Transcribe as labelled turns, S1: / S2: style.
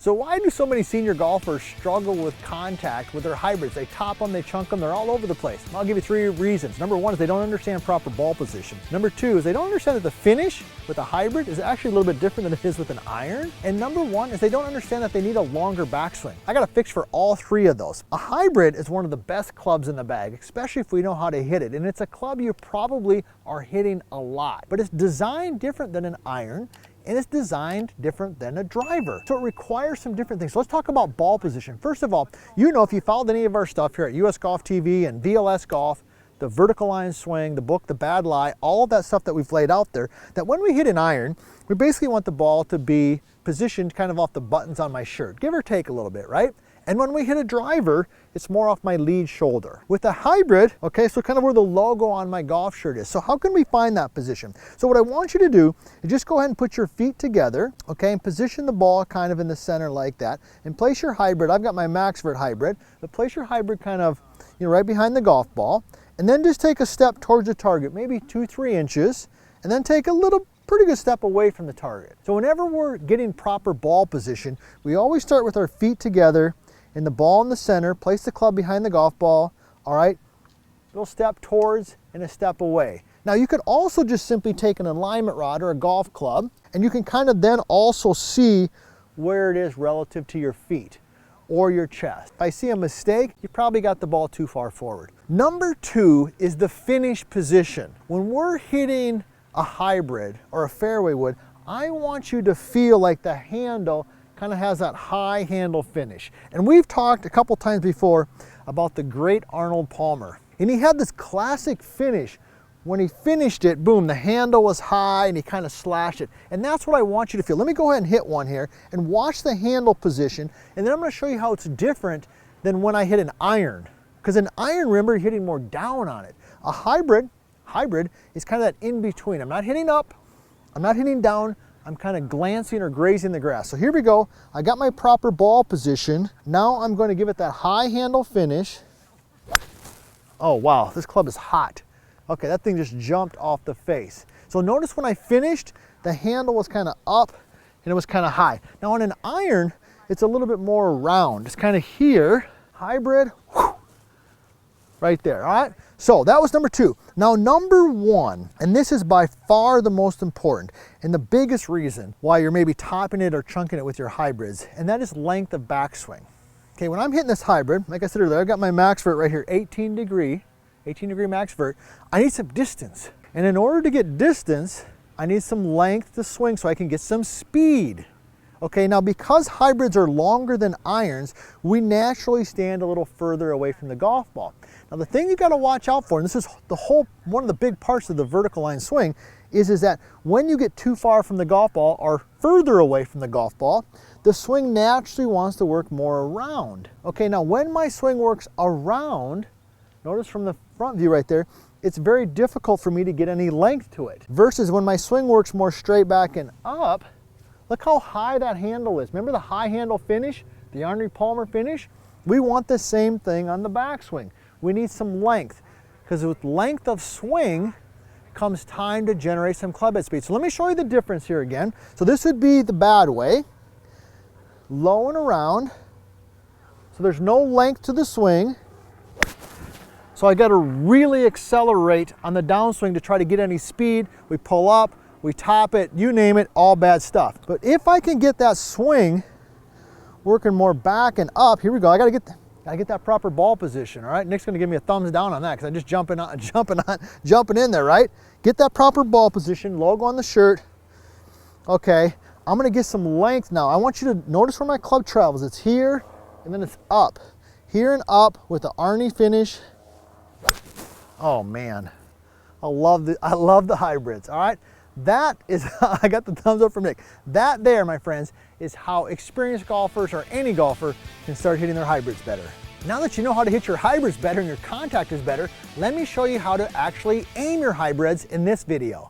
S1: So why do so many senior golfers struggle with contact with their hybrids? They top them, they chunk them, they're all over the place. I'll give you 3 reasons. Number 1 is they don't understand proper ball position. Number 2 is they don't understand that the finish with a hybrid is actually a little bit different than it is with an iron. And number 1 is they don't understand that they need a longer backswing. I got a fix for all 3 of those. A hybrid is one of the best clubs in the bag, especially if we know how to hit it. And it's a club you probably are hitting a lot, but it's designed different than an iron. And it's designed different than a driver. So it requires some different things. So let's talk about ball position. First of all, you know, if you followed any of our stuff here at US Golf TV and VLS Golf, the vertical line swing, the book, the bad lie, all of that stuff that we've laid out there, that when we hit an iron, we basically want the ball to be positioned kind of off the buttons on my shirt, give or take a little bit, right? And when we hit a driver, it's more off my lead shoulder. With a hybrid, okay, so kind of where the logo on my golf shirt is. So how can we find that position? So what I want you to do is just go ahead and put your feet together, okay, and position the ball kind of in the center like that, and place your hybrid. I've got my MaxVert hybrid, but place your hybrid kind of, you know, right behind the golf ball, and then just take a step towards the target, maybe 2-3 inches, and then take a little pretty good step away from the target. So whenever we're getting proper ball position, we always start with our feet together and the ball in the center, place the club behind the golf ball, all right? Little step towards and a step away. Now you could also just simply take an alignment rod or a golf club, and you can kind of then also see where it is relative to your feet or your chest. If I see a mistake, you probably got the ball too far forward. Number 2 is the finish position. When we're hitting a hybrid or a fairway wood, I want you to feel like the handle kind of has that high handle finish. And we've talked a couple times before about the great Arnold Palmer. And he had this classic finish. When he finished it, boom, the handle was high and he kind of slashed it. And that's what I want you to feel. Let me go ahead and hit one here and watch the handle position. And then I'm going to show you how it's different than when I hit an iron. Because an iron, remember, you're hitting more down on it. A hybrid is kind of that in between. I'm not hitting up, I'm not hitting down, I'm kind of glancing or grazing the grass. So here we go. I got my proper ball position. Now I'm going to give it that high handle finish. Oh wow, this club is hot. Okay, that thing just jumped off the face. So notice when I finished, the handle was kind of up and it was kind of high. Now on an iron, it's a little bit more round. It's kind of here. Hybrid, whew, right there, all right? So that was number 2. Now number 1, and this is by far the most important and the biggest reason why you're maybe topping it or chunking it with your hybrids, and that is length of backswing. Okay, when I'm hitting this hybrid, like I said earlier, I've got my MaxVert right here, 18 degree MaxVert. I need some distance. And in order to get distance, I need some length to swing so I can get some speed. Okay, now because hybrids are longer than irons, we naturally stand a little further away from the golf ball. Now the thing you got to watch out for, and this is one of the big parts of the vertical line swing, is that when you get too far from the golf ball or further away from the golf ball, the swing naturally wants to work more around. Okay, now when my swing works around, notice from the front view right there, it's very difficult for me to get any length to it. Versus when my swing works more straight back and up, look how high that handle is. Remember the high handle finish, the Arnold Palmer finish? We want the same thing on the backswing. We need some length, because with length of swing comes time to generate some club head speed. So let me show you the difference here again. So this would be the bad way, low and around. So there's no length to the swing. So I got to really accelerate on the downswing to try to get any speed. We pull up, we top it, you name it, all bad stuff. But if I can get that swing working more back and up, here we go. I gotta get that proper ball position, all right? Nick's gonna give me a thumbs down on that because I'm just jumping in there, right? Get that proper ball position, logo on the shirt. Okay, I'm gonna get some length now. I want you to notice where my club travels. It's here and then it's up. Here and up with the Arnie finish. Oh man, I love the hybrids, all right? That is, I got the thumbs up from Nick. That there, my friends, is how experienced golfers or any golfer can start hitting their hybrids better. Now that you know how to hit your hybrids better and your contact is better, let me show you how to actually aim your hybrids in this video.